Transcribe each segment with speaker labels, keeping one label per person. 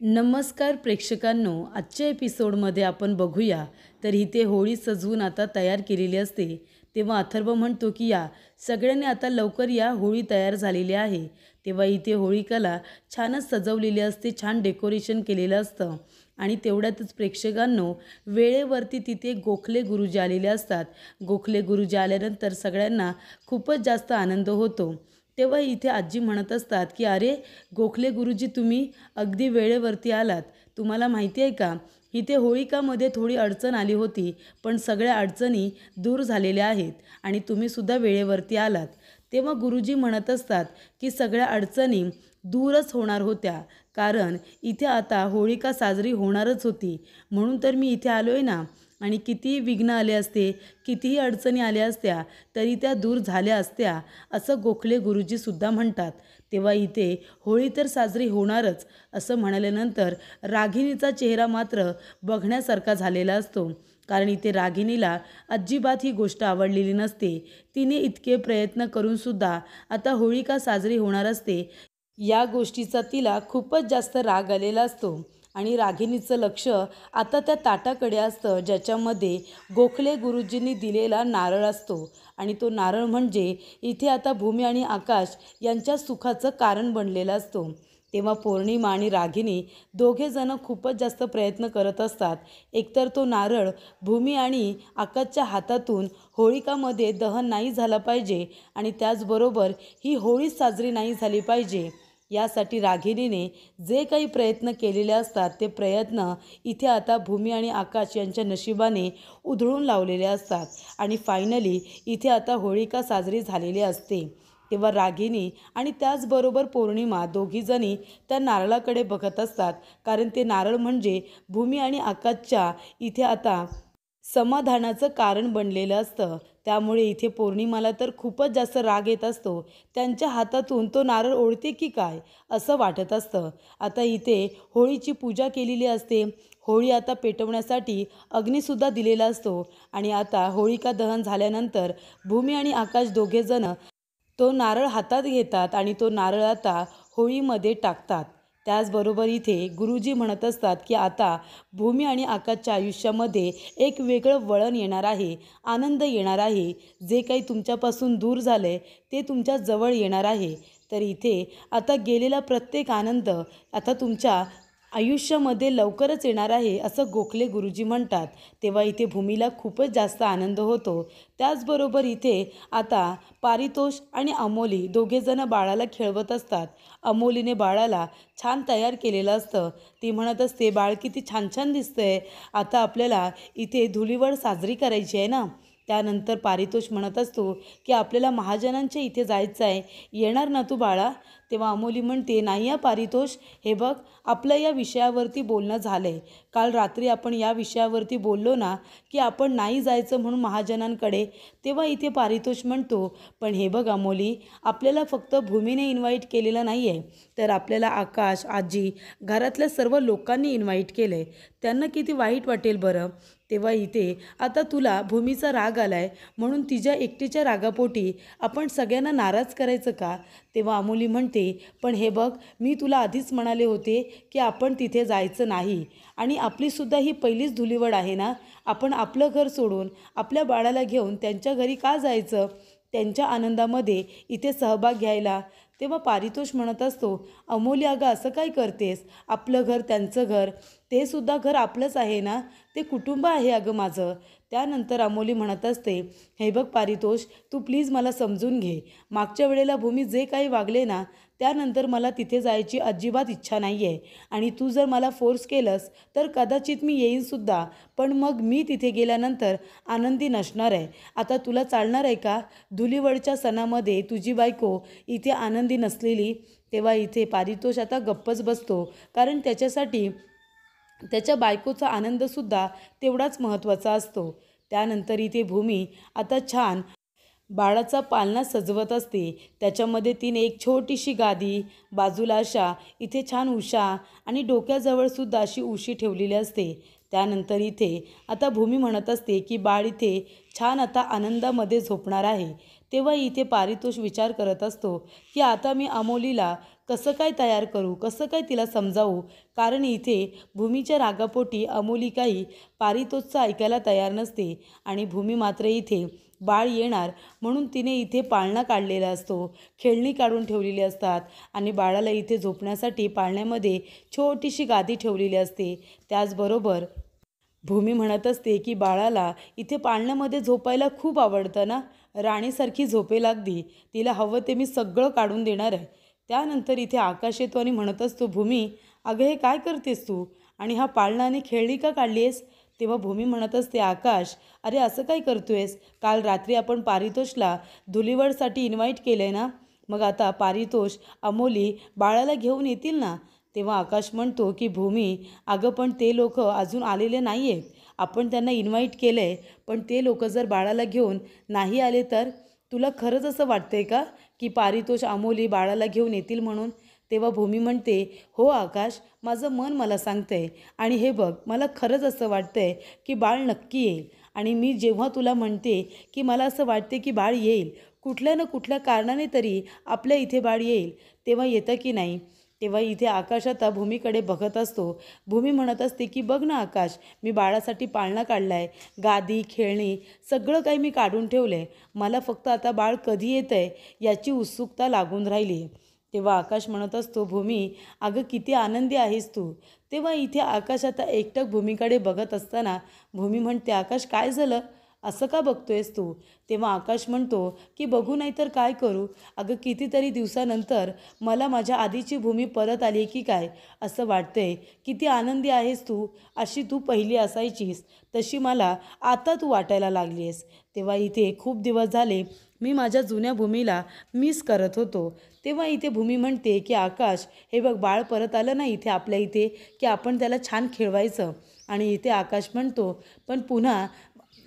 Speaker 1: नमस्कार प्रेक्षकांनो, आजच्या एपिसोडमध्ये आपण बघूया तर इथे होळी सजवून आता तयार केलेली असते। तेव्हा अथर्व म्हणतो की या सगळ्यांनी आता लवकर या, होळी तयार झालेली आहे। तेव्हा इथे होळिकाला छानच सजवलेली असते, छान डेकोरेशन केलेलं असतं। आणि तेवढ्यातच प्रेक्षकांनो, वेळेवरती तिथे गोखले गुरुजी आलेले असतात। गोखले गुरुजी आल्यानंतर सगळ्यांना खूपच जास्त आनंद होतो। तेव्हा इथे आजी म्हणत असतात की अरे गोखले गुरुजी, तुम्ही अगदी वेळेवरती आलात। तुम्हाला माहिती आहे का, इथे होळिकामध्ये थोडी अडचण आली होती, पण सगळ्या अडचणी दूर झालेल्या आहेत आणि तुम्हीसुद्धा वेळेवरती आलात। तेव्हा गुरुजी म्हणत असतात की सगळ्या अडचणी दूरच होणार होत्या, कारण इथे आता होळिका साजरी होणारच होती, म्हणून तर मी इथे आलो आहे ना। आणि कितीही विघ्न आले असते, कितीही अडचणी आल्या असत्या, तरी त्या दूर झाल्या असत्या, असं गोखले गुरुजीसुद्धा म्हणतात। तेव्हा इथे होळी तर साजरी होणारच असं म्हणाल्यानंतर रागिणीचा चेहरा मात्र बघण्यासारखा झालेला असतो, कारण इथे रागिणीला अजिबात ही गोष्ट आवडलेली नसते। तिने इतके प्रयत्न करूनसुद्धा आता होळिका साजरी होणार असते, या गोष्टीचा तिला खूपच जास्त राग आलेला असतो। आणि रागिणीचं लक्ष आता त्या ताटाकडे असतं, ज्याच्यामध्ये गोखले गुरुजींनी दिलेला नारळ असतो। आणि तो नारळ म्हणजे इथे आता भूमी आणि आकाश यांच्या सुखाचं कारण बनलेला असतो। तेव्हा पौर्णिमा आणि रागिणी दोघेजण खूपच जास्त प्रयत्न करत असतात। एकतर तो नारळ भूमी आणि आकाशच्या हातातून होळिकामध्ये दहन नाही झाला पाहिजे, आणि त्याचबरोबर ही होळी साजरी नाही झाली पाहिजे, यासाठी रागिणीने जे काही प्रयत्न केलेले असतात, ते प्रयत्न इथे आता भूमी आणि आकाश यांच्या नशिबाने उधळून लावलेले असतात। आणि फायनली इथे आता होळिका साजरी झालेली असते। तेव्हा रागिणी आणि त्याचबरोबर पौर्णिमा दोघीजणी त्या नारळाकडे बघत असतात, कारण ते नारळ म्हणजे भूमी आणि आकाशच्या इथे आता समाधानाचं कारण बनलेलं असतं। त्यामुळे इथे पौर्णिमाला तर खूपच जास्त राग येत असतो, त्यांच्या हातातून तो नारळ ओढते की काय असं वाटत असतं। आता इथे होळीची पूजा केलेली असते, होळी आता पेटवण्यासाठी अग्नीसुद्धा दिलेला असतो। आणि आता होळिका दहन झाल्यानंतर भूमी आणि आकाश दोघेजण तो नारळ हातात घेतात आणि तो नारळ आता होळीमध्ये टाकतात। त्याचबरोबर इथे गुरुजी म्हणत असतात की आता भूमी आणि आकाशच्या आयुष्यामध्ये एक वेगळं वळण येणार आहे, आनंद येणार आहे। जे काही तुमच्यापासून दूर झाले ते तुमच्या जवळ येणार आहे। तर इथे आता गेलेला प्रत्येक आनंद आता तुमच्या आयुष्यामध्ये लवकरच येणार आहे, असं गोखले गुरुजी म्हणतात। तेव्हा इथे भूमीला खूपच जास्त आनंद होतो। त्याचबरोबर इथे आता पारितोष आणि अमोली दोघेजण बाळाला खेळवत असतात। अमोलीने बाळाला छान तयार केलेलं असतं। ती म्हणत असते, बाळ किती छान छान दिसतंय, आता आपल्याला इथे धुलीवड साजरी करायची आहे ना। त्यानंतर पारितोष म्हणत असतो की आपल्याला महाजनांच्या इथे जायचं आहे, येणार ना तू बाळा? तेव्हा अमोली म्हणते, नाही या पारितोष, हे बघ आपलं या विषयावरती बोलणं झालं आहे, काल रात्री आपण या विषयावरती बोललो ना की आपण नाही जायचं म्हणून महाजनांकडे। तेव्हा इथे पारितोष म्हणतो, पण हे बघ अमोली, आपल्याला फक्त भूमीने इन्व्हाइट केलेलं नाही आहे, तर आपल्याला आकाश, आजी, घरातल्या सर्व लोकांनी इन्व्हाइट केलं आहे, त्यांना किती वाईट वाटेल बरं। तेव्हा इथे आता तुला भूमीचा राग आलाय, म्हणून तिच्या एकटीच्या रागापोटी आपण सगळ्यांना नाराज करायचं का? तेव्हा अमोली म्हणते, पण हे बघ, मी तुला आधीच म्हणाले होते की आपण तिथे जायचं नाही, आणि आपलीसुद्धा ही पहिलीच धुलीवड आहे ना, आपण आपलं घर सोडून आपल्या बाळाला घेऊन त्यांच्या घरी का जायचं, त्यांच्या आनंदामध्ये इथे सहभाग घ्यायला? तेव्हा पारितोष म्हणत असतो, अमोली अगं असं काय करतेस, आपलं घर त्यांचं घर, ते सुद्धा घर आपलंच आहे ना, ते कुटुंब आहे अगं माझं। त्यानंतर अमोली म्हणत असते, हे बघ पारितोष, तू प्लीज मला समजून घे, मागच्या वेळेला भूमी जे काही वागले ना, त्यानंतर मला तिथे जायची अजिबात इच्छा नाही आहे, आणि तू जर मला फोर्स केलंस तर कदाचित मी येईनसुद्धा, पण मग मी तिथे गेल्यानंतर आनंदी नसणार आहे। आता तुला चालणार आहे का धुलीवडच्या सणामध्ये तुझी बायको इथे आनंदी नसलेली? तेव्हा इथे पारितोष आता गप्पच बसतो, कारण त्याच्यासाठी त्याच्या बायकोचा आनंदसुद्धा तेवढाच महत्त्वाचा असतो। त्यानंतर इथे भूमी आता छान बाळाचा पाळणा सजवत असते, त्याच्यामध्ये तिने एक छोटीशी गादी, बाजूला अशा इथे छान उशा आणि डोक्याजवळसुद्धा अशी उशी ठेवलेली असते। त्यानंतर इथे आता भूमी म्हणत असते की बाळ इथे छान आता आनंदामध्ये झोपणार आहे। तेव्हा इथे पारितोष विचार करत असतो की आता मी अमोलीला कसं काय तयार करू, कसं काय तिला समजावू, कारण इथे भूमीच्या रागापोटी अमोली काही पारितोषचं ऐकायला तयार नसते आणि भूमी मात्र इथे बाळ येणार म्हणून तिने इथे पाळणा काढलेला असतो, खेळणी काढून ठेवलेली असतात आणि बाळाला इथे झोपण्यासाठी पाळण्यामध्ये छोटीशी गादी ठेवलेली असते. त्याचबरोबर भूमी म्हणत असते की बाळाला इथे पाळण्यामध्ये झोपायला खूप आवडतं ना, राणीसारखी झोपेल अगदी, तिला हवं ते मी सगळं काढून देणार आहे. त्यानंतर इथे आकाश येतो आणि म्हणत असतो, भूमी अगं हे काय करतेस तू आणि हा पाळणा आणि खेळणी का काढली आहेस? तेव्हा भूमी म्हणत असते, आकाश अरे असं काय करतोयस? काल रात्री आपण पारितोषला धुलीवडसाठी इन्व्हाइट केलं आहे ना, मग आता पारितोष अमोली बाळाला घेऊन येतील ना. तेव्हा आकाश म्हणतो की भूमी अगं पण ते लोक अजून आलेले नाही आहेत, आपण त्यांना इन्व्हाइट केलं आहे, पण ते लोक जर बाळाला घेऊन नाही आले तर? तुला खरंच असं वाटतंय का की पारितोष अमोली बाळाला घेऊन येतील म्हणून? तेव्हा भूमी म्हणते, हो आकाश, माझं मन मला सांगतंय आणि हे बघ मला खरंच असं वाटतंय की बाळ नक्की येईल. आणि मी जेव्हा तुला म्हणते की मला असं वाटते की बाळ येईल, कुठल्या ना कुठल्या कारणाने तरी आपल्या इथे बाळ येईल, तेव्हा येतं की नाही? तेव्हा इथे आकाश आता भूमीकडे बघत असतो. भूमी म्हणत असते की बघ ना आकाश, मी बाळासाठी पाळणा काढला आहे, गादी खेळणी सगळं काही मी काढून ठेवलं आहे, मला फक्त आता बाळ कधी येतं आहे याची उत्सुकता लागून राहिली. तेव्हा आकाश म्हणत असतो, भूमी अगं किती आनंदी आहेस तू. तेव्हा इथे आकाश आता एकटक भूमीकडे बघत असताना भूमी म्हणते, आकाश काय झालं, असं का बघतोयस तू? तेव्हा आकाश म्हणतो की बघू नाही तर काय करू, अगं कितीतरी दिवसानंतर मला माझ्या आधीची भूमी परत आली की काय असं वाटतंय. किती आनंदी आहेस तू, अशी तू पहिली असायचीस तशी मला आता तू वाटायला लागली आहेस. तेव्हा इथे खूप दिवस झाले मी माझ्या जुन्या भूमीला मिस करत होतो. तेव्हा इथे भूमी म्हणते की आकाश हे बघ बाळ परत आलं ना इथे आपल्या इथे की आपण त्याला छान खेळवायचं. आणि इथे आकाश म्हणतो, पण पुन्हा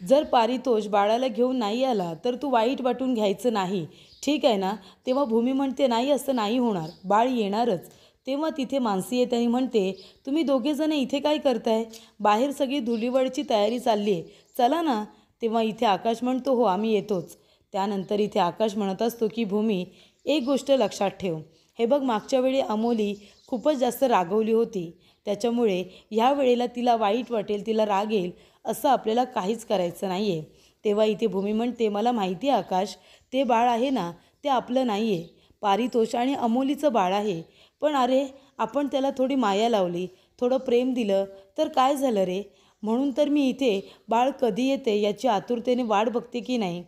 Speaker 1: जर पारितोष बाळाला घेऊन नाही आला तर तू वाईट वाटून घ्यायचं नाही, ठीक आहे ना? तेव्हा भूमी म्हणते, नाही असं नाही होणार, बाळ येणारच. तेव्हा तिथे मानसी येते आणि म्हणते, तुम्ही दोघेजण इथे काय करताय? बाहेर सगळी धुलीवडची तयारी चालली आहे, चला ना. तेव्हा इथे आकाश म्हणतो, हो आम्ही येतोच. त्यानंतर इथे आकाश म्हणत असतो की भूमी एक गोष्ट लक्षात ठेव, हे बघ मागच्या वेळी अमोली खूपच जास्त रागवली होती, त्याच्यामुळे ह्या वेळेला तिला वाईट वाटेल, तिला राग येईल असं आपल्याला काहीच करायचं नाही आहे. तेव्हा इथे भूमी म्हणते, मला माहिती आहे आकाश, ते बाळ आहे ना ते आपलं नाही आहे, पारितोष आणि अमोलीचं बाळ आहे. पण अरे आपण त्याला थोडी माया लावली, थोडं प्रेम दिलं तर काय झालं रे? म्हणून तर मी इथे बाळ कधी येते याची आतुरतेने वाट बघते की नाही.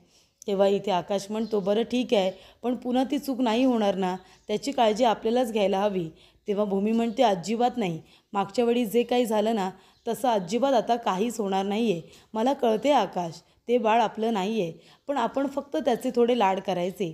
Speaker 1: तेव्हा इथे आकाश म्हणतो, बरं ठीक आहे, पण पुन्हा ती चूक नाही होणार ना, त्याची काळजी आपल्यालाच घ्यायला हवी. तेव्हा भूमी म्हणते, अजिबात नाही, मागच्या वेळी जे काही झालं ना तसं अजिबात आता काहीच होणार नाही आहे. मला कळते आकाश, ते बाळ आपलं नाही आहे, पण आपण फक्त त्याचे थोडे लाड करायचे.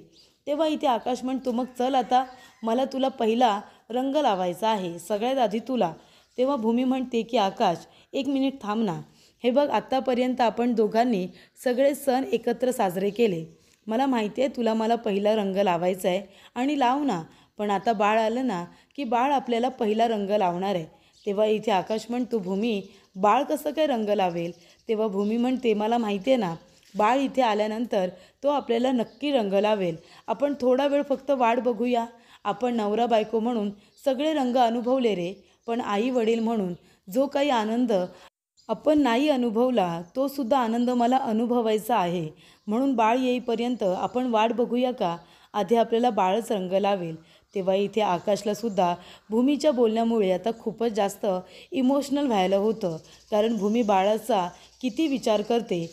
Speaker 1: तेव्हा इथे आकाश म्हणतो, मग चल आता मला तुला पहिला रंग लावायचा आहे, सगळ्यात आधी तुला. तेव्हा भूमी म्हणते की आकाश एक मिनिट थांब ना, हे बघ आत्तापर्यंत आपण दोघांनी सगळे सण एकत्र साजरे केले, मला माहिती आहे तुला मला पहिला रंग लावायचा आहे आणि लाव ना, पण आता बाळ आलं ना की बाळ आपल्याला पहिला रंग लावणार आहे. तेव्हा इथे आकाश म्हणतो, भूमी बाळ कसं काय रंग लावेल? तेव्हा भूमी म्हणते, मला माहिती आहे ना, बाळ इथे आल्यानंतर तो आपल्याला नक्की रंग लावेल, आपण थोडा वेळ फक्त वाट बघूया. आपण नवरा बायको म्हणून सगळे रंग अनुभवले रे, पण आई वडील म्हणून जो काही आनंद आपण नाही अनुभवला तो सुद्धा आनंद मला अनुभवायचा आहे. म्हणून बाळ येईपर्यंत आपण वाट बघूया का? आधी आपल्याला बाळच रंग लावेल. तेव्हा इथे आकाशला सुद्धा भूमीच्या बोलण्यामुळे आता खूपच जास्त इमोशनल व्हायला होतं, कारण भूमी बाळाचा किती विचार करते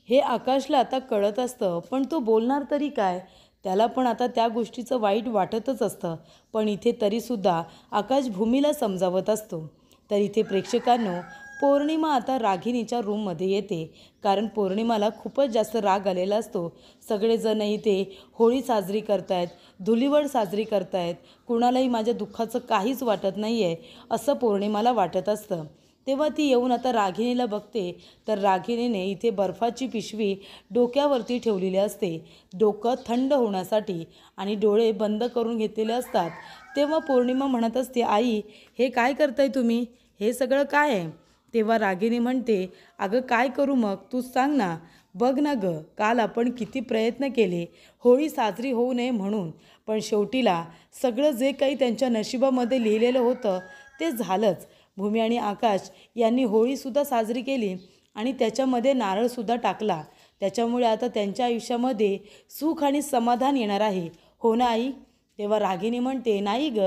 Speaker 1: हे आकाशला आता कळत असतं. पण तो बोलणार तरी काय? त्याला पण आता त्या गोष्टीचं वाईट वाटतच असतं, पण इथे तरीसुद्धा आकाश भूमीला समजावत असतो. तर इथे प्रेक्षकांनो, पौर्णिमा आता रागिणीच्या रूममध्ये येते, कारण पौर्णिमाला खूपच जास्त राग आलेला असतो. सगळेजण इथे होळी साजरी करतायत, धुलीवड साजरी करतायत, कुणालाही माझ्या दुःखाचं काहीच वाटत नाही आहे असं पौर्णिमाला वाटत असतं. तेव्हा ती येऊन आता रागिणीला बघते, तर रागिणीने इथे बर्फाची पिशवी डोक्यावरती ठेवलेली असते, डोकं थंड होण्यासाठी, आणि डोळे बंद करून घेतलेले असतात. तेव्हा पौर्णिमा म्हणत असते, आई हे काय करताय तुम्ही, हे सगळं काय आहे? तेव्हा रागिणी म्हणते, अगं काय करू मग तूच सांग ना, बघ ना गं, काल आपण किती प्रयत्न केले होळी साजरी होऊ नये म्हणून, पण शेवटीला सगळं जे काही त्यांच्या नशिबामध्ये लिहिलेलं होतं ते झालंच. भूमी आणि आकाश यांनी होळीसुद्धा साजरी केली आणि त्याच्यामध्ये नारळसुद्धा टाकला. त्याच्यामुळे आता त्यांच्या आयुष्यामध्ये सुख आणि समाधान येणार आहे. हो ना आई? तेव्हा रागिनी म्हणते, नाही ग,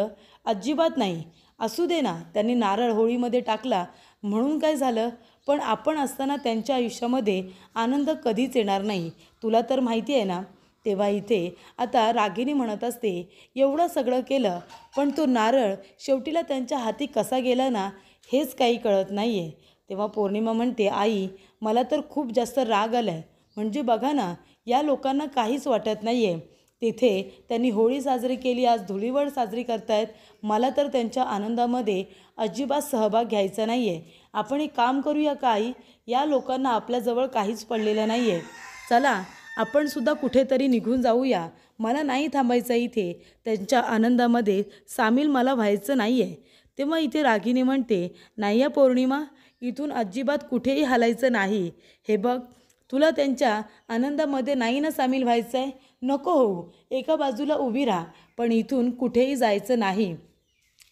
Speaker 1: अजिबात नाही. असू दे ना, त्यांनी नारळ होळीमध्ये टाकला म्हणून काय झालं, पण आपण असताना त्यांच्या आयुष्यामध्ये आनंद कधीच येणार नाही, तुला तर माहिती आहे ना. तेव्हा इथे आता रागिनी म्हणत असते, एवढं सगळं केलं पण तो नारळ शेवटीला त्यांच्या हाती कसा गेला ना, हेच काही कळत नाही आहे. तेव्हा पौर्णिमा म्हणते, आई मला तर खूप जास्त राग आला आहे. म्हणजे बघा ना, या लोकांना काहीच वाटत नाही आहे. तिथे त्यांनी होळी साजरी केली, आज धुळीवड साजरी करतायत. मला तर त्यांच्या आनंदामध्ये अजिबात सहभाग घ्यायचा नाही आहे. आपण एक काम करूया का आई? या लोकांना आपल्याजवळ काहीच पडलेलं नाही आहे. चला आपण सुद्धा कुठेतरी निघून जाऊया. मला नाही थांबायचं इथे. त्यांच्या आनंदामध्ये सामील मला व्हायचं नाही आहे. तेव्हा इथे रागिनी म्हणते, नाही या पौर्णिमा, इथून अजिबात कुठेही हलायचं नाही. हे बघ, तुला त्यांच्या आनंदामध्ये नाही ना सामील व्हायचं आहे, नको होऊ. एका बाजूला उभी राहा, पण इथून कुठेही जायचं नाही.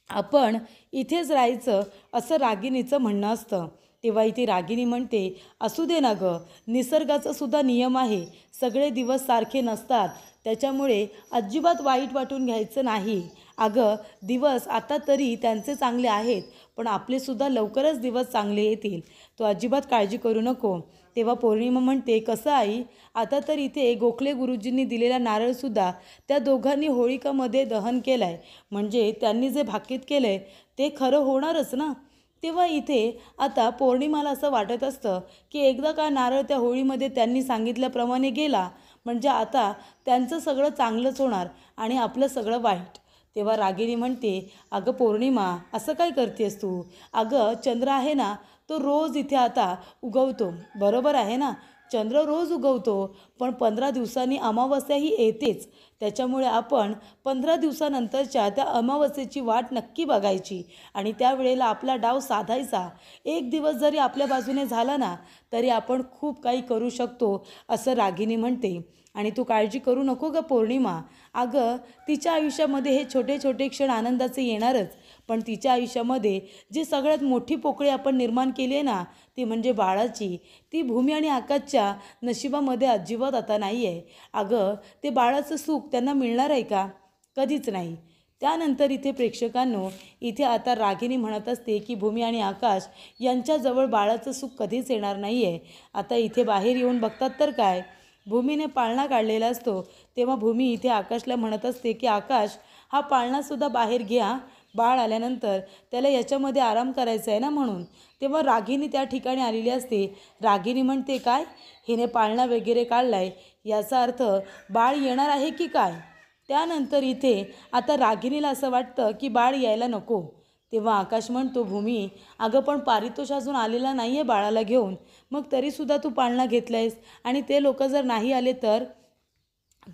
Speaker 1: आपण इथेच राहायचं, असं रागिनीचं म्हणणं असतं. तेव्हा इथे रागिनी म्हणते, असू दे ना गं, निसर्गाचा सुद्धा नियम आहे. सगळे दिवस सारखे नसतात, त्याच्यामुळे अजिबात वाईट वाटून घ्यायचं नाही. अगं, दिवस आता तरी त्यांचे चांगले आहेत, पण आपलेसुद्धा लवकरच दिवस चांगले येतील. तो अजिबात काळजी करू नको. तेव्हा पौर्णिमा म्हणते, कसं आई, आता तर इथे गोखले गुरुजींनी दिलेला नारळसुद्धा त्या दोघांनी होळिकामध्ये दहन केलं आहे. म्हणजे त्यांनी जे भाकीत केलं आहे ते खरं होणारच ना. तेव्हा इथे आता पौर्णिमाला असं वाटत असतं की एकदा का नारळ त्या होळीमध्ये त्यांनी सांगितल्याप्रमाणे गेला, म्हणजे आता त्यांचं सगळं चांगलंच होणार आणि आपलं सगळं वाईट. तेव्हा रागिनी म्हणते, अगं पौर्णिमा, असं काय करतेस तू? अगं चंद्र आहे ना, तो रोज इथे आता उगवतो, बरोबर आहे ना. चंद्र रोज उगवतो, पण 15 दिवसांनी अमावस्याही येतेच. त्याच्यामुळे आपण 15 दिवसानंतरच्या त्या अमावस्येची वाट नक्की बघायची आणि त्यावेळेला आपला डाव साधायचा. एक दिवस जरी आपल्या बाजूने झाला ना, तरी आपण खूप काही करू शकतो, असं रागिनी म्हणते. आणि तू काळजी करू नको गं पौर्णिमा. अगं, तिच्या आयुष्यामध्ये हे छोटे छोटे क्षण आनंदाचे येणारच, पण तिच्या आयुष्यामध्ये जी सगळ्यात मोठी पोकळी आपण निर्माण केली आहे ना, ती म्हणजे बाळाची. ती भूमी आणि आकाशच्या नशिबामध्ये अजिबात आता नाही आहे. अगं, ते बाळाचं सुख त्यांना मिळणार आहे का? कधीच नाही. त्यानंतर इथे प्रेक्षकांनो, इथे आता रागिनी म्हणत असते की भूमी आणि आकाश यांच्याजवळ बाळाचं सुख कधीच येणार नाही आहे. आता इथे बाहेर येऊन बघतात तर काय, भूमीने पाळणा काढलेला असतो. तेव्हा भूमी इथे आकाशला म्हणत असते की आकाश, हा पाळणासुद्धा बाहेर घ्या, बाळ आल्यानंतर त्याला याच्यामध्ये आराम करायचा आहे ना म्हणून. तेव्हा रागिनी त्या ठिकाणी आलेली असते. रागिनी म्हणते, काय, हिने पाळणा वगैरे काढला आहे, याचा अर्थ बाळ येणार आहे की काय? त्यानंतर इथे आता रागिनीला असं वाटतं की बाळ यायला नको. तेव्हा आकाश म्हणतो, भूमी, अगं पण पारितोष अजून आलेला नाही आहे बाळाला घेऊन, मग तरीसुद्धा तू पाळणा घेतला आहेस आणि ते लोक जर नाही आले तर?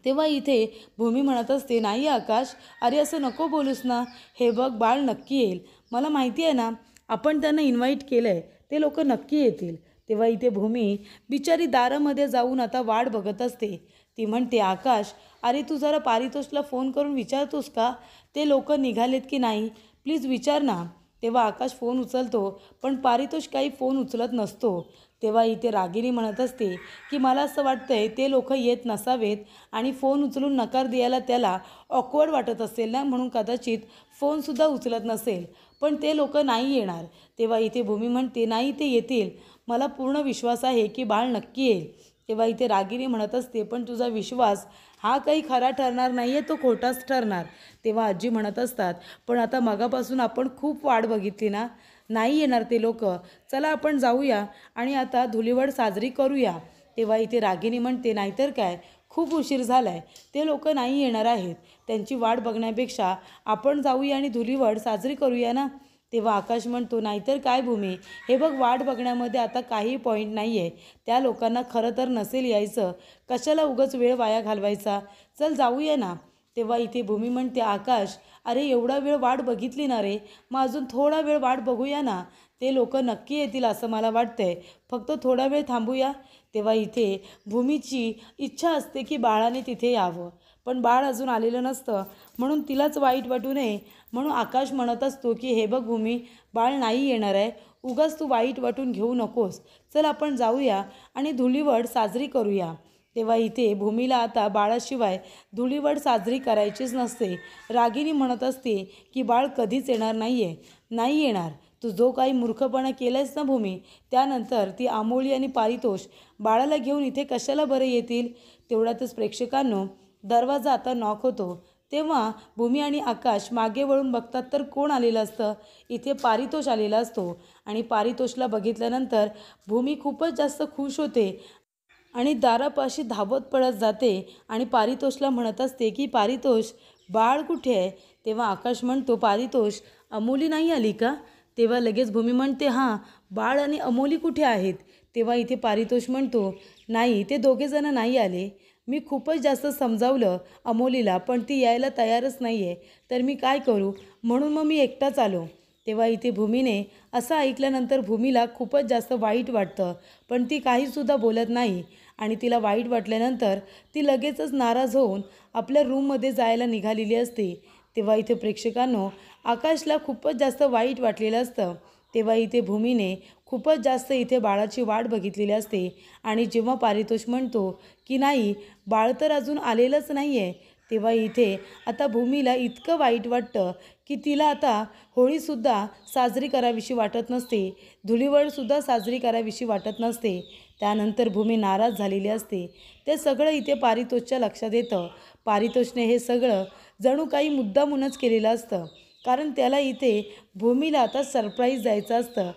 Speaker 1: तेव्हा इथे भूमी म्हणत असते, नाही आकाश, अरे असं नको बोलूस ना. हे बघ, बाळ नक्की येईल. मला माहिती आहे ना, आपण त्यांना इन्व्हाइट केलं आहे, ते लोक नक्की येतील. तेव्हा इथे भूमी बिचारी दारामध्ये जाऊन आता वाट बघत असते. ती म्हणते, आकाश, अरे तू जरा पारितोषला फोन करून विचारतोस का, ते लोक निघालेत की नाही? प्लीज विचार ना. तेव्हा आकाश फोन उचलतो, पण पारितोष काही फोन उचलत नसतो. तेव्हा इथे रागिनी म्हणत असते की मला असं वाटतंय ते लोक येत नसावेत आणि फोन उचलून नकार द्यायला त्याला ऑकवर्ड वाटत असेल ना, म्हणून कदाचित फोनसुद्धा उचलत नसेल, पण ते लोक नाही येणार. तेव्हा इथे भूमी म्हणते, नाही ते येतील, मला पूर्ण विश्वास आहे की बाळ नक्की येईल. तेव्हा इथे रागिनी म्हणत असते, पण तुझा विश्वास हा काही खरा ठरणार नाही आहे, तो खोटाच ठरणार. तेव्हा आजी म्हणत असतात, पण आता मगापासून आपण खूप वाट बघितली ना, नाही येणार ते लोक, चला आपण जाऊया आणि आता धुलीवड साजरी करूया. तेव्हा इथे रागिनी म्हणते, नाहीतर काय, खूप उशीर झाला आहे, ते लोक नाही येणार आहेत, त्यांची वाट बघण्यापेक्षा आपण जाऊया आणि धुलीवड साजरी करूया ना. तेव्हा आकाश म्हणतो, नाहीतर काय भूमी, हे बघ, वाट बघण्यामध्ये आता काही पॉईंट नाही आहे. त्या लोकांना खरं तर नसेल यायचं, कशाला उगाच वेळ वाया घालवायचा, चल जाऊया ना. तेव्हा इथे भूमी म्हणते, आकाश, अरे एवढा वेळ वाट बघितली ना रे, मग अजून थोडा वेळ वाट बघूया ना. ते लोक नक्की येतील असं मला वाटतंय, फक्त थोडा वेळ थांबूया. तेव्हा इथे भूमीची इच्छा असते की बाळाने तिथे यावं, पण बाळ अजून आलेलं नसतं म्हणून तिलाच वाईट वाटू नये म्हणून आकाश म्हणत असतो की हे बघ भूमी, बाळ नाही येणार आहे, उगाच तू वाईट वाटून घेऊ नकोस, चल आपण जाऊया आणि धुलीवड साजरी करूया. तेव्हा इथे भूमीला आता बाळाशिवाय धुलीवड साजरी करायचीच नसते. रागिनी म्हणत असते की बाळ कधीच येणार नाही येणार. तू जो काही मूर्खपणा केलायस ना भूमी, त्यानंतर ती अमोली आणि पारितोष बाळाला घेऊन इथे कशाला बरं येतील. तेवढ्यातच प्रेक्षकांनो दरवाजा आता नॉक होतो. तेव्हा भूमी आणि आकाश मागे वळून बघतात तर कोण आलेलं असतं. इथे पारितोष आलेला असतो आणि पारितोषला बघितल्यानंतर भूमी खूपच जास्त खुश होते आणि दारापाशी धावत पळत जाते आणि पारितोषला म्हणत असते की पारितोष, बाळ कुठे आहे. तेव्हा आकाश म्हणतो, पारितोष, अमोली नाही आली का. तेव्हा लगेच भूमी म्हणते, हां, बाळ आणि अमोली कुठे आहेत. तेव्हा इथे पारितोष म्हणतो, नाही, ते दोघेजणं नाही आले. मी खूपच जास्त समजावलं अमोलीला पण ती यायला तयारच नाही आहे, तर मी काय करू, म्हणून मग मी एकटाच आलो. तेव्हा इथे भूमीने असं ऐकल्यानंतर भूमीला खूपच जास्त वाईट वाटतं, पण ती काहीसुद्धा बोलत नाही आणि तिला वाईट वाटल्यानंतर ती लगेचच नाराज होऊन आपल्या रूममध्ये जायला निघालेली असते. तेव्हा इथे प्रेक्षकांनो आकाशला खूपच जास्त वाईट वाटलेलं असतं. तेव्हा इथे भूमीने खूपच जास्त इथे बाळाची वाट बघितलेली असते आणि जेव्हा पारितोष म्हणतो की नाही, बाळ तर अजून आलेलंच नाही आहे, तेव्हा इथे आता भूमीला इतकं वाईट वाटतं की तिला आता होळीसुद्धा साजरी करावीशी वाटत नसते, धुलीवडसुद्धा साजरी करावीशी वाटत नसते. त्यानंतर भूमी नाराज झालेली असते. ते सगळं इथे पारितोषच्या लक्षात येतं. पारितोषने हे सगळं जणू काही मुद्दामूनच केलेलं असतं, कारण त्याला इथे भूमीला आता सरप्राईज द्यायचं असतं.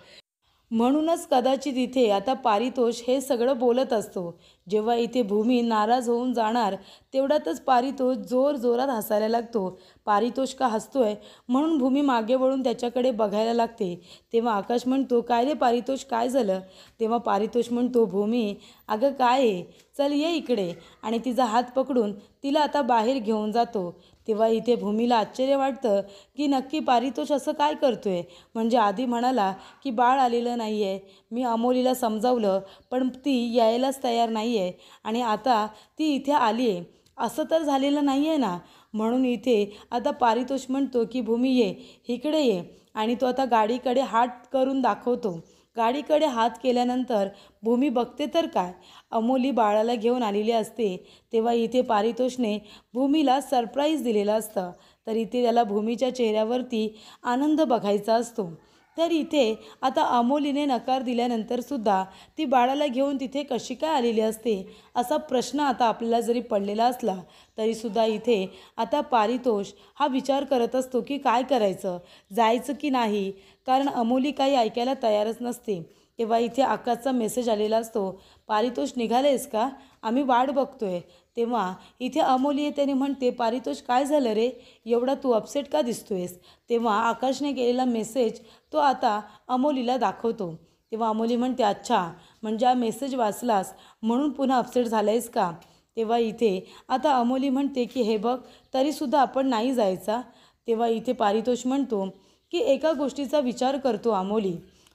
Speaker 1: म्हणूनच कदाचित इथे आता पारितोष हे सगळं बोलत असतो. जेव्हा इथे भूमी नाराज होऊन जाणार तेवढ्यातच पारितोष जोरात हसायला लागतो. पारितोष का हसतोय म्हणून भूमी मागे वळून त्याच्याकडे बघायला लागते. तेव्हा आकाश म्हणतो, काय रे पारितोष, काय झालं. तेव्हा पारितोष म्हणतो, भूमी, अगं काय आहे, चल ये इकडे, आणि तिचा हात पकडून तिला आता बाहेर घेऊन जातो. तेव्हा इथे भूमीला आश्चर्य वाटतं की नक्की पारितोष असं काय करतोय. म्हणजे आधी म्हणाला की बाळ आलेलं नाही आहे, मी अमोलीला समजावलं पण ती यायलाच तयार नाही आहे, आणि आता ती इथे आली आहे, असं तर झालेलं नाही आहे ना. म्हणून इथे आता पारितोष म्हणतो की भूमी ये, इकडे ये, आणि तो आता गाडीकडे हात करून दाखवतो. गाडीकडे हात केल्यानंतर भूमी बघते तर काय, अमोली बाळाला घेऊन आलेली असते. तेव्हा इथे पारितोषने भूमीला सरप्राईज दिलेलं असतं, तर इथे त्याला भूमीच्या चेहऱ्यावरती आनंद बघायचा असतो. तर इथे आता अमोलीने नकार दिल्यानंतरसुद्धा ती बाळाला घेऊन तिथे कशी काय आलेली असते असा प्रश्न आता आपल्याला जरी पडलेला असला तरीसुद्धा इथे आता पारितोष हा विचार करत असतो की काय करायचं, जायचं की नाही, कारण अमोली काही ऐकायला तयारच नसते. तेव्हा इथे आकाशचा मेसेज आलेला असतो, पारितोष निघालेस का, आम्ही वाट बघतोय. तेव्हा इथे अमोली येते आणि म्हणते, पारितोष काय झालं रे, एवढा तू अपसेट का दिसतोयस. तेव्हा आकाशने केलेला मेसेज तो आता अमोलीला दाखवतो. तेव्हा अमोली म्हणते, अच्छा, म्हणजे हा मेसेज वाचलास म्हणून पुन्हा अपसेट झालायस का. तेव्हा इथे आता अमोली म्हणते की हे बघ, तरीसुद्धा आपण नाही जायचा. तेव्हा इथे पारितोष म्हणतो की एका गोष्टीचा विचार करतो अमोली,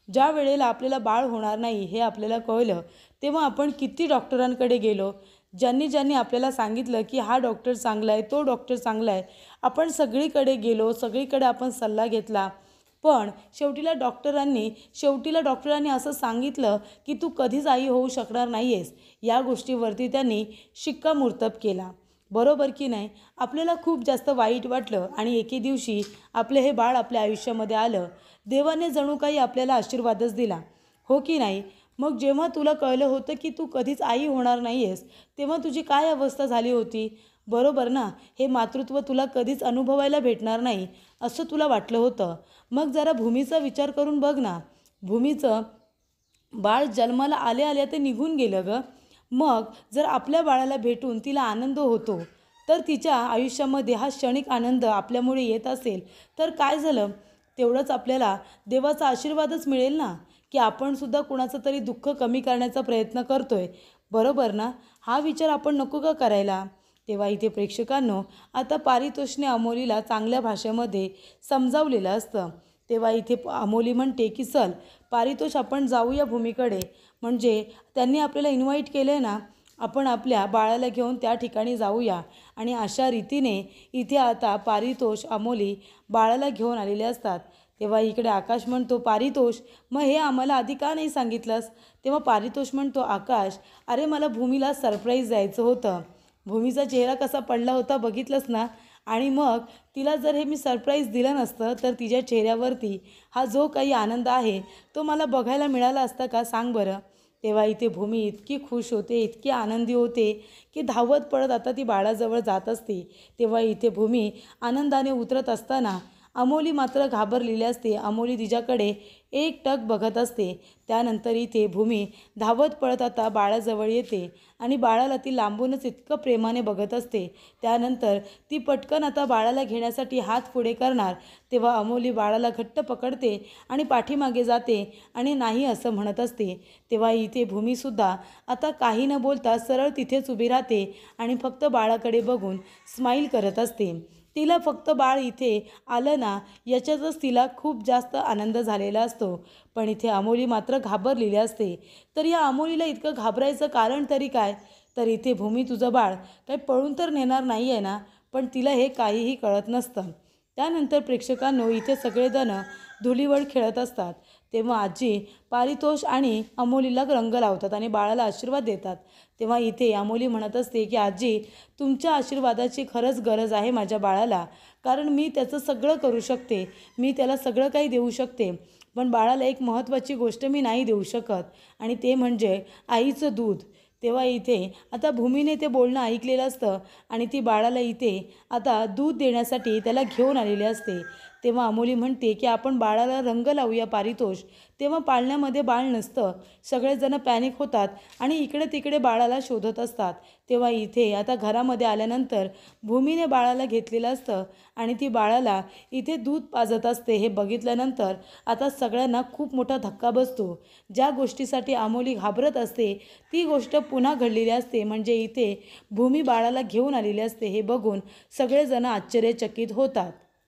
Speaker 1: ज्या वेळेला आपल्याला बाळ होणार नाही हे आपल्याला कळलं तेव्हा आपण किती डॉक्टरांकडे गेलो, ज्यांनी आपल्याला सांगितलं की हा डॉक्टर चांगला आहे, तो डॉक्टर चांगला आहे, आपण सगळीकडे गेलो, सगळीकडे आपण सल्ला घेतला, पण शेवटीला डॉक्टरांनी असं सांगितलं की तू कधीच आई होऊ शकणार नाही आहेस. या गोष्टीवरती त्यांनी शिक्कामोर्तब केला, बरोबर की नाही. आपल्याला खूप जास्त वाईट वाटलं आणि एके दिवशी आपलं हे बाळ आपल्या आयुष्यामध्ये आलं. देवाने जणू काही आपल्याला आशीर्वादच दिला, हो की नाही. मग जेव्हा तुला कळलं होतं की तू कधीच आई होणार नाही आहेस तेव्हा तुझी काय अवस्था झाली होती, बरोबर ना. हे मातृत्व तुला कधीच अनुभवायला भेटणार नाही असं तुला वाटलं होतं. मग जरा भूमीचा विचार करून बघ ना, भूमीचं बाळ जन्माला आल्या ते निघून गेलं गं. मग जर आपल्या बाळाला भेटून तिला आनंद होतो तर तिच्या आयुष्यामध्ये हा क्षणिक आनंद आपल्यामुळे येत असेल तर काय झालं, तेवढंच आपल्याला देवाचा आशीर्वादच मिळेल ना, की आपणसुद्धा कुणाचं तरी दुःख कमी करण्याचा प्रयत्न करतोय, बरोबर ना. हा विचार आपण नको का करायला. तेव्हा इथे प्रेक्षकांनो आता पारितोषने अमोलीला चांगल्या भाषेमध्ये समजावलेलं असतं. तेव्हा इथे अमोली म्हणते की चल पारितोष आपण जाऊया भूमीकडे, म्हणजे त्यांनी आपल्याला इन्व्हाइट केलं आहे ना, आपण आपल्या बाळाला घेऊन त्या ठिकाणी जाऊया. आणि अशा रीतीने इथे आता पारितोष अमोली बाळाला घेऊन आलेले असतात. तेव्हा इकडे आकाश म्हणतो, पारितोष मग हे आम्हाला आधी का नाही सांगितलंस? तेव्हा पारितोष म्हणतो, आकाश अरे मला भूमीला सरप्राईज द्यायचं होतं. भूमीचा चेहरा कसा पडला होता बघितलंस ना. आणि मग तिला जर हे मी सरप्राईज दिलं नसतं तर तिच्या चेहऱ्यावरती हा जो काही आनंद आहे तो मला बघायला मिळाला असता का, सांग बरं. तेव्हा इथे भूमी इतकी खुश होते, इतकी आनंदी होते की धावत पळत आता ती बाळाजवळ जात असते. तेव्हा इथे भूमी आनंदाने उतरत असताना अमोली मात्र घाबरलेली असते. अमोली तिच्याकडे एकटक बघत असते. त्यानंतर इथे भूमी धावत पळत आता बाळाजवळ येते आणि बाळाला ती लांबूनच इतकं प्रेमाने बघत असते. त्यानंतर ती पटकन आता बाळाला घेण्यासाठी हात पुढे करणार तेव्हा अमोली बाळाला घट्ट पकडते आणि पाठीमागे जाते आणि नाही असं म्हणत असते. तेव्हा इथे भूमीसुद्धा आता काही न बोलता सरळ तिथेच उभी राहते आणि फक्त बाळाकडे बघून स्माईल करत असते. तिला फक्त बाळ इथे आलं ना याच्यातच तिला खूप जास्त आनंद झालेला असतो. पण इथे अमोली मात्र घाबरलेली असते. तर या अमोलीला इतकं घाबरायचं कारण तरी काय? तर इथे भूमी तुझं बाळ काही पळून तर नेणार नाही आहे ना. पण तिला हे काहीही कळत नसतं. त्यानंतर प्रेक्षकांनो इथे सगळेजण धुलीवड खेळत असतात. तेव्हा आजी पारितोष आणि अमोलीला रंग लावतात आणि बाळाला आशीर्वाद देतात. तेव्हा इथे अमोली म्हणत असते की आजी तुमच्या आशीर्वादाची खरंच गरज आहे माझ्या बाळाला. कारण मी त्याचं सगळं करू शकते, मी त्याला सगळं काही देऊ शकते. पण बाळाला एक महत्त्वाची गोष्ट मी नाही देऊ शकत आणि ते म्हणजे आईचं दूध. तेव्हा इथे आता भूमीने ते बोलणं ऐकलेलं असतं आणि ती बाळाला इथे आता दूध देण्यासाठी त्याला घेऊन आलेली असते. तेव्हा अमोली म्हणते की आपण बाळाला रंग लावूया पारितोष. तेव्हा पाळण्यामध्ये बाळ नसतं. सगळेजण पॅनिक होतात आणि इकडे तिकडे बाळाला शोधत असतात. तेव्हा इथे आता घरामध्ये आल्यानंतर भूमीने बाळाला घेतलेलं असतं आणि ती बाळाला इथे दूध पाजत असते. हे बघितल्यानंतर आता सगळ्यांना खूप मोठा धक्का बसतो. ज्या गोष्टीसाठी अमोली घाबरत असते ती गोष्ट पुन्हा घडलेली असते. म्हणजे इथे भूमी बाळाला घेऊन आलेली असते. हे बघून सगळेजण आश्चर्यचकित होतात.